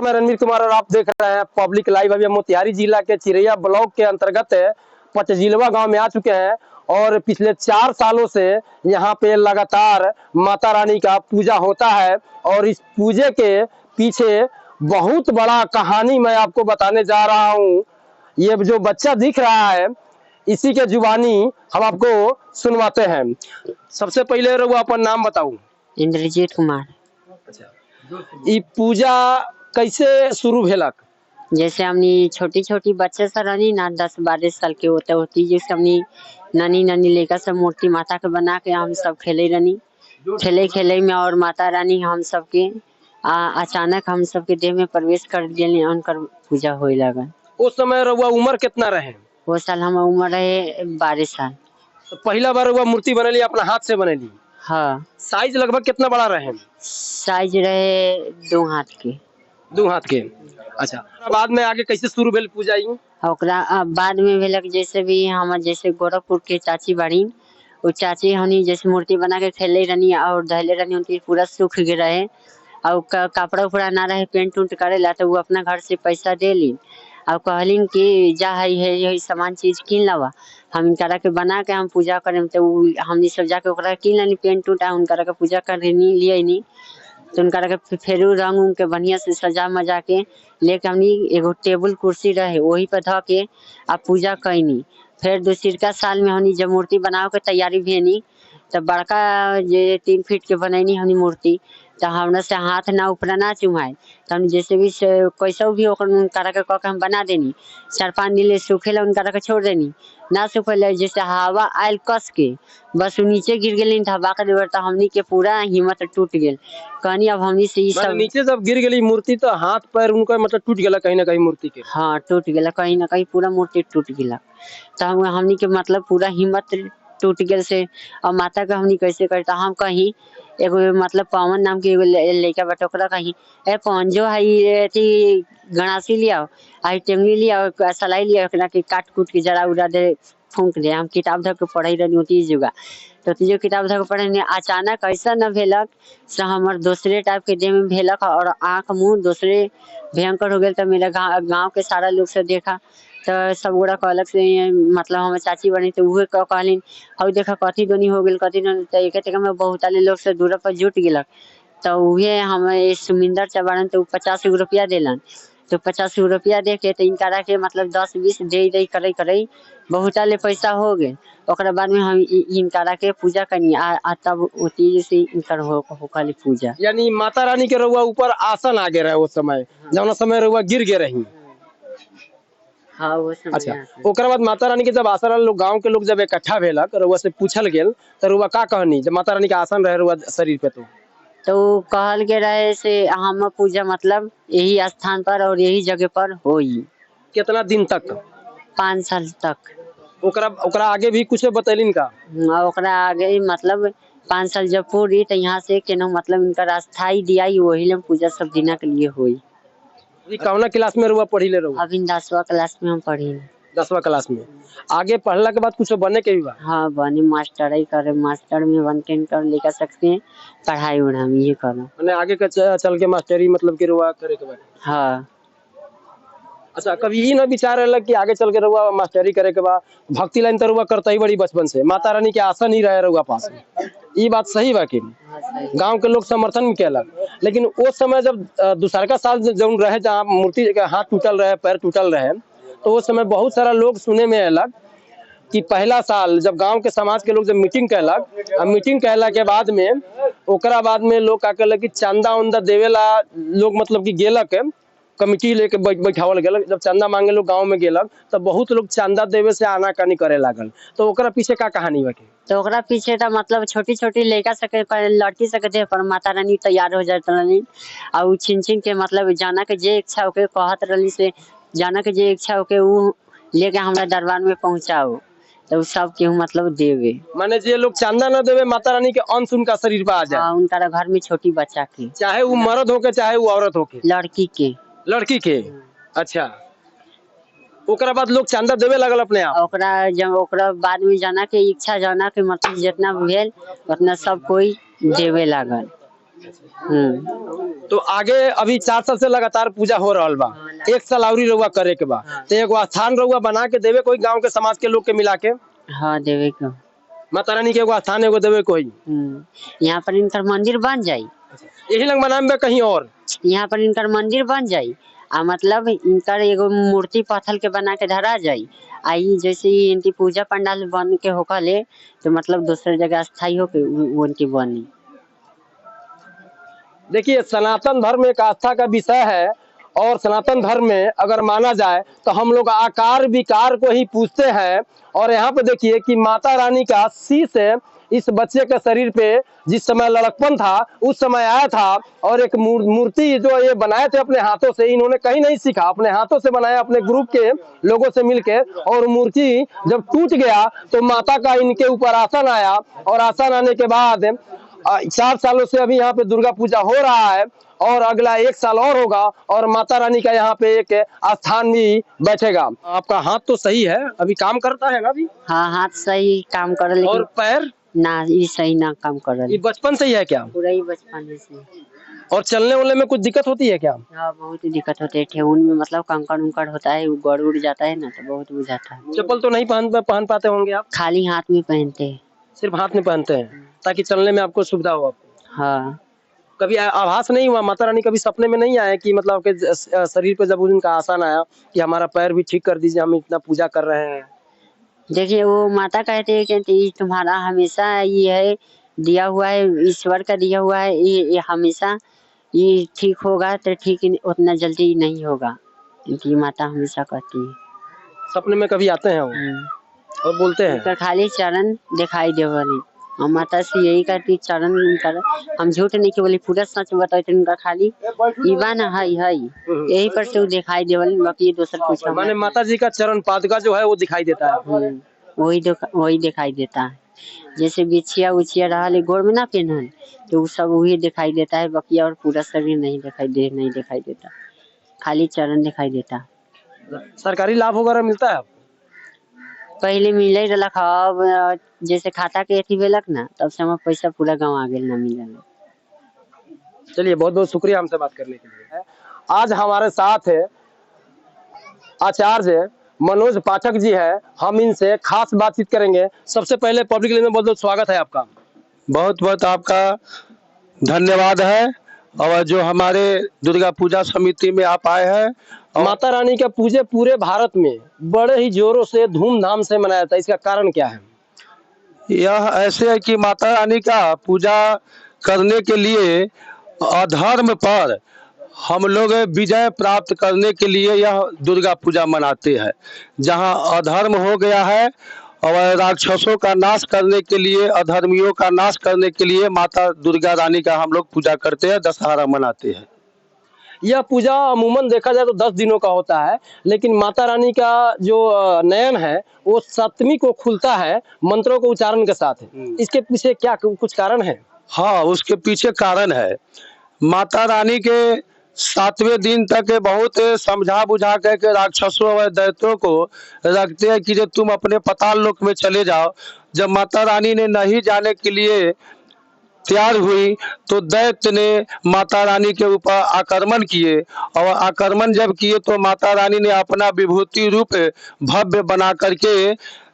मैं रणवीर कुमार और आप देख रहे हैं पब्लिक लाइव। अभी हम मोतिहारी जिला के चिरैया ब्लॉक के अंतर्गत पचजिलवा गांव में आ चुके हैं और पिछले 4 सालों से यहाँ पे लगातार माता रानी का पूजा होता है। और इस पूजे के पीछे बहुत बड़ा कहानी मैं आपको बताने जा रहा हूँ। ये जो बच्चा दिख रहा है इसी के जुबानी हम आपको सुनवाते हैं। सबसे पहले रघु अपन नाम बताऊं। इंद्रजीत कुमार। ये पूजा कैसे शुरू भेलक? जैसे हमनी छोटी छोटी बच्चे से रहनी ना 10-12 साल के होते होती जैसे हमनी नानी नानी लेकर सब मूर्ति माता के बना के हम सब खेले रहनी। खेले खेले में और माता रानी हम सबके अचानक हम सबके देह में प्रवेश कर दिए। उनकर पूजा होए लगा। उस समय रहुआ उम्र कितना रहे? वो साल हम उम्र रहे 12 साल। तो पहला बार रहुआ मूर्ति बनेली अपना हाथ से बनेली? हाँ। साइज लगभग कितना बड़ा रहे? साइज रहे 2 हाथ के। 2 हाथ के। अच्छा, बाद में आगे कैसे शुरू भेल पूजा? ओकरा बाद में भेलक जैसे भी हम जैसे गोरखपुर के चाची बाड़ी वो चाची हमनी जैसे मूर्ति बना के खेले रहनी और धैले रहनी उनकी पूरा सूख गए रहे और कपड़ा उपड़ा ना रहे पेंट उंट करेला तो वो अपना घर से पैसा देली और कहलिन कि जा है सामान चीज किन लवा हम इनकरा के बना के हम पूजा करें। तो हमनी सब जाके ओकरा किन लेनी पेंट उंट उनकरा के पूजा करनी लिए तो उनका फिर रंग उंग के बढ़िया से सजा मजा के लेके हमनी एगो टेबल कुर्सी रहे वही पर ध के आ पूजा कैनी। फिर दूसरा साल में हमनी जब मूर्ति बनाओ के तैयारी भेनी तब बड़का जे 3 फीट के बनैनी हमनी मूर्ति तो हमरा से हाथ ना ऊपरा ना चुमाए तो हम जैसे भी कैसे भी उनकरा के कह के हम बना देनी। 4-5 दिन ले सूखेला उनकरा के छोड़ देनी ना सूखे जैसे हवा आयल कस के बस नीचे गिर गई धबा के देवर तो हमनी के पूरा हिम्मत टूट गई। कहनी अब हमनी से सब नीचे जब गिर गई मूर्ति तो हाथ पैर उनका मतलब टूट गया कहीं ना कहीं मूर्ति के? हाँ टूट गया कहीं ना कहीं पूरा मूर्ति टूट गया। तो हमनी के मतलब पूरा हिम्मत टूट गया से और माता का हमनी कैसे करता हम कहीं एगो मतलब पवन नाम के एगो लड़का बट ओकरा कहीं ए पवन जो है गणासी लिया आई टेंगली लिया सलाई लिया ओकरा के काट कूट के जरा उड़ा दे फूंक दे। हम किताब धर के पढ़े रही होती जुगा तो तीजो किताब धर के पढ़े अचानक ऐसा न भेलक से हमार दूसरे टाइप के देह में भेलक और आँख मुँह दूसरे भयंकर हो गया। तो मेरा गाँव के सारा लोग से देखा तो सब गोड़ा कहलक से मतलब हमारे चाची बनी तो उहे कहलिन हौ देखा कथी दोनी हो गई कथी तो एक में बहुत लोग से दूर पर जुट गलक। तो उहे हम सुमिंदर चबाड़न तो 50 रुपया दिलन तो 50 रुपया दे के तो इनकरा के मतलब 10-20 दे करे करे बहुत ले पैसा हो गए। ओकरा बाद में हम इनकरा के पूजा करनी तब उती से इनकर हो खाली पूजा। यानी माता रानी के रहुआ ऊपर आसन आगे रहे उस समय जौना समय रहुआ गिर गए रही? हाँ वो समय। अच्छा, ओकरा बाद माता रानी के जब आसन लोग गांव के लोग जब इकट्ठा भेलक रहुआ से पूछल गेल तो रहुआ का कहनी जब माता रानी के आसन रहे रहुआ शरीर पे? तो कहल के रहे से हम पूजा मतलब यही स्थान पर और यही जगह पर होई। कितना दिन तक? 5 साल तक। ओकरा आगे भी कुछ बतैलिन का? ओकरा आगे मतलब 5 साल जब पूरी तो यहाँ से केनो मतलब इनका अस्थाई दिया वही ले पूजा सब दिना के लिए हुई। कौना क्लास में रहुआ पढ़ी ले रहुआ? अभी 10वां क्लास में हम पढ़ी। 10वां क्लास में। आगे पढ़ला के बाद कुछ बने के भी बा? हाँ बने मास्टर ही करे मास्टर में बन के कर लेकर सकते हैं पढ़ाई उड़ा में ये करो मैंने आगे का चल के मास्टरी मतलब के रहुआ करे के बाद? हाँ। अच्छा, कभी ये ना विचार अलग कि आगे चल के रहुआ मास्टरी करे के बाद भक्ति लाइन तो रहुआ करता ही बड़ी बचपन से माता रानी के आसन ही रहे रहुआ पास? ये बात सही बा कि गांव के लोग समर्थन में केलक लेकिन उस समय जब दूसरा साल जब रहे जहाँ मूर्ति का हाथ टूटल रहे पैर टूटल रहे तो उस समय बहुत सारा लोग सुने में अलग कि पहला साल जब गांव के समाज के लोग जब मीटिंग कहलक मीटिंग कहला के बाद में ओकरा बाद में लोग का कहलक कि चंदा उंदा देवेला लोग मतलब कि गेलक कमिटी लेके बैठावल गेलक। जब चंदा मांगे लोग गांव में गेलक तो बहुत लोग चंदा देवे से आनाकानी करे लागल। तो ओकरा पीछे का कहानी बाकी? तो ओकरा पीछे तो मतलब छोटी छोटी लड़का सके लड़की सके दे पर माता रानी तैयार हो जात रही और छिन के मतलब जाना के जे इच्छा होके कहत रही से जाना के जे इच्छा होके उ लेके हमरा दरबार में पहुंचाओ तो सब केहू मतलब देवे। माने जे लोग चंदा न देवे माता रानी के अंश उनका शरीर पर आ जाए? हाँ, उनका घर में छोटी बच्चा के चाहे वो मर्द होके चाहे वो औरत होके? लड़की के। अच्छा, ओकरा बाद लोग चंदा देवे लगल अपने आप? ओकरा जब ओकरा बाद में जाना के इच्छा जाना के मतलब जितना भेल उतना सब कोई देवे लागल। तो आगे अभी 4 साल से लगातार पूजा हो रहा बा, एक साल अवरी रउआ करे के बा, तो एगो स्थान रउआ बना के देवे कोई गांव के समाज के लोग के मिला के हाँ देवे को। माता रानी के एगो स्थान एगो देवे कोई यहाँ पर इनकर मंदिर बन जाई, यही लंग बनाए में कहीं और यहाँ पर इनकर मंदिर बन जाई आ मतलब इनकर एगो मूर्ति पत्थर के बना के धरा जाई। आई जैसे इनकी पूजा पंडाल बन के होकले तो मतलब दूसरे जगह स्थायी होके उनकी बनी। देखिए सनातन धर्म एक आस्था का विषय है और सनातन धर्म में अगर माना जाए तो हम लोग आकार विकार को ही पूछते हैं। और यहाँ पे देखिए कि माता रानी का शीश इस बच्चे के शरीर पे जिस समय लड़कपन था उस समय आया था और एक मूर्ति जो ये बनाए थे अपने हाथों से, इन्होंने कहीं नहीं सीखा, अपने हाथों से बनाया अपने ग्रुप के लोगों से मिलके। और मूर्ति जब टूट गया तो माता का इनके ऊपर आसन आया और आसन आने के बाद 4 सालों से अभी यहाँ पे दुर्गा पूजा हो रहा है और अगला 1 साल और होगा और माता रानी का यहाँ पे एक स्थान भी बैठेगा। आपका हाथ तो सही है, अभी काम करता है ना अभी? हाँ हाथ सही काम कर, लेकिन और पैर ना ये सही ना काम कर रहे। ये बचपन से ही है क्या? पूरा ही बचपन से। और चलने वलने में कुछ दिक्कत होती है क्या? हाँ बहुत ही दिक्कत होती है, ठेहुन में मतलब कंकड़ उंकड़ होता है, गड़ उड़ जाता है ना तो बहुत बुझाता है। चप्पल तो नहीं पहन पाते होंगे आप? खाली हाथ में पहनते हैं। सिर्फ हाथ में पहनते हैं ताकि चलने में आपको सुविधा हो आपको। हाँ। कभी आभास नहीं हुआ माता रानी कभी सपने में नहीं आया कि मतलब के शरीर पे जब उनका आसन आया कि हमारा पैर भी ठीक कर दीजिए, हम इतना पूजा कर रहे हैं? देखिए वो माता कहते हैं कि तुम्हारा हमेशा ये है दिया हुआ है, ईश्वर का दिया हुआ है, ये हमेशा ये ठीक होगा तो ठीक उतना जल्दी नहीं होगा, इनकी माता हमेशा कहती है। सपने में कभी आते हैं वो और बोलते हैं? खाली चरण दिखाई दे वाली हम माता से यही कहती, चरण उनका हम झूठ नहीं के बोली, पूरा सच बताते उनका खाली ईवा ना है यही पर से दिखाई दे वाली, बाकी दूसर कुछ माने माता जी का चरण पादुका जो है वो दिखाई देता है। वही दिखाई देता है। जैसे बिछिया उछिया रहा गोड़ में ना पहनल तो वो सब वही दिखाई देता है, बाकी और पूरा शरीर नहीं दिखाई देता, खाली चरण दिखाई देता। सरकारी लाभ वगैरह मिलता है? पहले मिले रहा, अब जैसे खाता के अथी भेलक ना तब से हमारा पैसा पूरा गाँव आ गया ना मिलल। चलिए बहुत बहुत शुक्रिया हमसे बात करने के लिए। आज हमारे साथ है आचार्य मनोज पाठक जी है, हम इनसे खास बातचीत करेंगे। सबसे पहले पब्लिक में बहुत बहुत स्वागत है आपका। बहुत बहुत आपका धन्यवाद है और जो हमारे दुर्गा पूजा समिति में आप आए हैं। माता रानी का पूजे पूरे भारत में बड़े ही जोरों से धूमधाम से मनाया जाता है, इसका कारण क्या है? यह ऐसे है कि माता रानी का पूजा करने के लिए अधर्म पर हम लोग विजय प्राप्त करने के लिए यह दुर्गा पूजा मनाते हैं। जहां अधर्म हो गया है और राक्षसों का नाश करने के लिए, अधर्मियों का नाश करने के लिए माता दुर्गा रानी का हम लोग पूजा करते हैं, दशहरा मनाते हैं। यह पूजा अमूमन देखा जाए तो 10 दिनों का होता है, लेकिन माता रानी का जो नयन है वो 7वीं को खुलता है मंत्रों को उच्चारण के साथ। इसके पीछे क्या कुछ कारण है? हाँ, उसके पीछे कारण है। माता रानी के 7वें दिन तक बहुत समझा बुझा के राक्षसों और दैत्यों को रखते हैं कि जो तुम अपने पाताल लोक में चले जाओ। जब माता रानी ने नहीं जाने के लिए तैयार हुई तो दैत्य ने माता रानी के ऊपर आक्रमण किए और आक्रमण जब किए तो माता रानी ने अपना विभूति रूप भव्य बना करके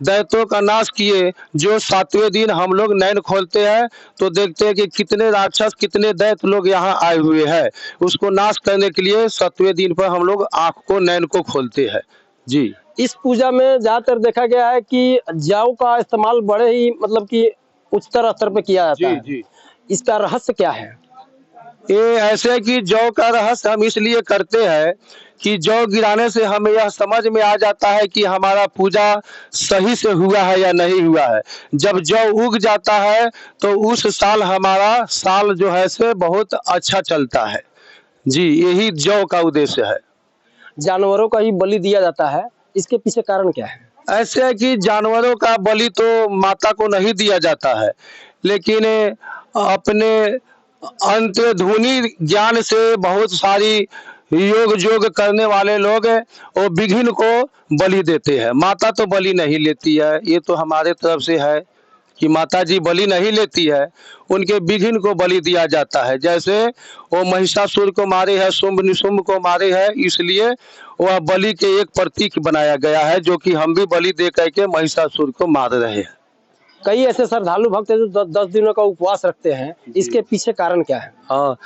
दैत्यों का नाश किए। जो 7वें दिन हम लोग नैन खोलते हैं तो देखते हैं कि कितने राक्षस, कितने दैत्य लोग यहाँ आए हुए हैं। उसको नाश करने के लिए 7वें दिन पर हम लोग आँख को, नैन को खोलते हैं। जी, इस पूजा में ज्यादातर देखा गया है कि जौ का इस्तेमाल बड़े ही मतलब कि उच्चतर स्तर पे किया जाता है। जी। इसका रहस्य क्या है? ये ऐसे कि जौ का रहस्य हम इसलिए करते हैं कि जौ गिराने से हमें यह समझ में आ जाता है कि हमारा पूजा सही से हुआ है या नहीं हुआ है। जब जौ उग जाता है तो उस साल हमारा साल जो है से बहुत अच्छा चलता है। जी, यही जौ का उद्देश्य है। जानवरों का ही बलि दिया जाता है, इसके पीछे कारण क्या है? ऐसे है कि जानवरों का बलि तो माता को नहीं दिया जाता है, लेकिन अपने अंतर्धुनी ज्ञान से बहुत सारी योग करने वाले लोग वो विघ्न को बलि देते हैं। माता तो बलि नहीं लेती है, ये तो हमारे तरफ से है कि माता जी बलि नहीं लेती है, उनके विघ्न को बलि दिया जाता है। जैसे वो महिषासुर को मारे है, शुंभ निशुंभ को मारे है, इसलिए वह बलि के एक प्रतीक बनाया गया है, जो कि हम भी बलि दे करके महिषासुर को मार रहे हैं। कई ऐसे श्रद्धालु भक्त हैं जो 10 दिनों का उपवास रखते हैं, इसके पीछे कारण क्या है? हाँ,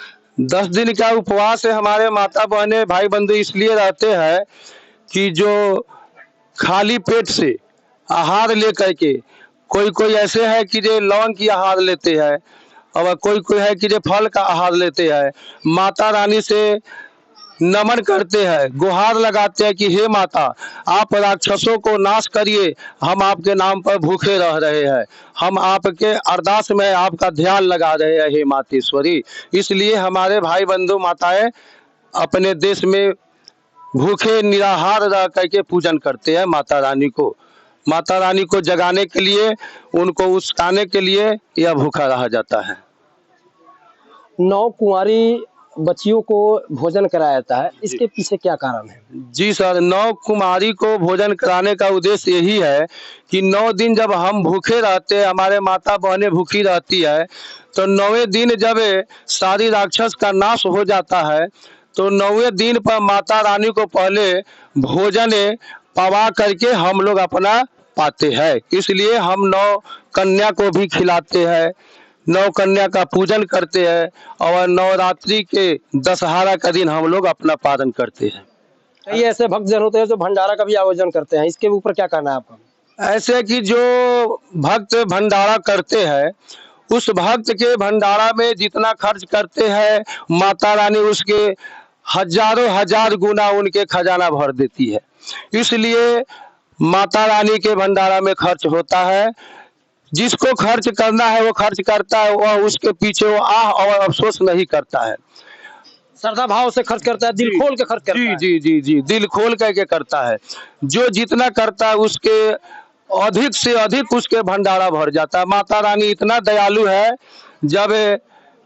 10 दिन का उपवास है हमारे माता बहने भाई बंधु इसलिए रहते हैं कि जो खाली पेट से आहार लेकर के, कोई कोई ऐसे है कि जो लौंग की आहार लेते हैं, और कोई कोई है कि जो फल का आहार लेते हैं, माता रानी से नमन करते हैं, गुहार लगाते हैं कि हे माता, आप राक्षसों को नाश करिए, हम आपके नाम पर भूखे रह रहे हैं, हम आपके अरदास में आपका ध्यान लगा रहे हैं हे मातेश्वरी। इसलिए हमारे भाई बंधु माताएं अपने देश में भूखे निराहार रह करके पूजन करते हैं माता रानी को। माता रानी को जगाने के लिए, उनको उस्काने के लिए यह भूखा रहा जाता है। 9 कुंवारी बच्चियों को भोजन कराया जाता है, इसके पीछे क्या कारण है? जी सर, 9 कुमारी को भोजन कराने का उद्देश्य यही है कि 9 दिन जब हम भूखे रहते हैं, हमारे माता बहनें भूखी रहती है, तो 9वें दिन जब सारी राक्षस का नाश हो जाता है, तो 9वें दिन पर माता रानी को पहले भोजन पवा करके हम लोग अपना पाते हैं। इसलिए हम 9 कन्या को भी खिलाते हैं, 9 कन्या का पूजन करते हैं, और नवरात्रि के दशहरा का दिन हम लोग अपना पालन करते हैं। कई ऐसे भक्तजन होते हैं जो भंडारा का भी आयोजन करते हैं, इसके ऊपर क्या कहना है आपका? ऐसे कि जो भक्त भंडारा करते हैं, उस भक्त के भंडारा में जितना खर्च करते हैं, माता रानी उसके हजारों हजार गुना उनके खजाना भर देती है। इसलिए माता रानी के भंडारा में खर्च होता है। जिसको खर्च करना है वो खर्च करता है, वह उसके पीछे वो आह और अफसोस नहीं करता है। श्रद्धा भाव से खर्च करता है, दिल खोल के खर्च करता है। जी, दिल खोल करके करता है। जो जितना करता है उसके अधिक से अधिक उसके भंडारा भर जाता है। माता रानी इतना दयालु है, जब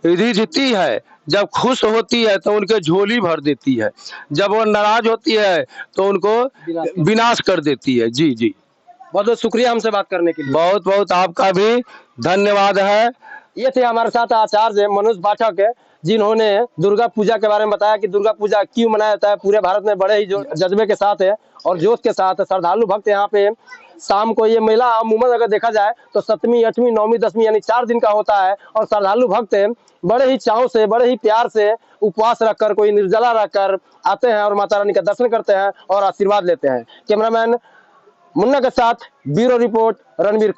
रिझती है, जब खुश होती है तो उनके झोली भर देती है, जब वो नाराज होती है तो उनको विनाश कर देती है। जी। बहुत बहुत शुक्रिया हमसे बात करने के लिए। बहुत बहुत आपका भी धन्यवाद है। ये थे हमारे साथ आचार्य मनोज पाठक, जिन्होंने दुर्गा पूजा के बारे में बताया कि दुर्गा पूजा क्यों मनाया जाता है। पूरे भारत में बड़े ही जज्बे के साथ है और जोश के साथ श्रद्धालु भक्त यहाँ पे शाम को ये मेला अमूमन अगर देखा जाए तो 7वीं 8वीं 9वीं 10वीं यानी 4 दिन का होता है। और श्रद्धालु भक्त बड़े ही चाव से, बड़े ही प्यार से उपवास रखकर, कोई निर्जला रखकर आते हैं और माता रानी का दर्शन करते हैं और आशीर्वाद लेते हैं। कैमरामैन मुन्ना के साथ ब्यूरो रिपोर्ट रणबीर।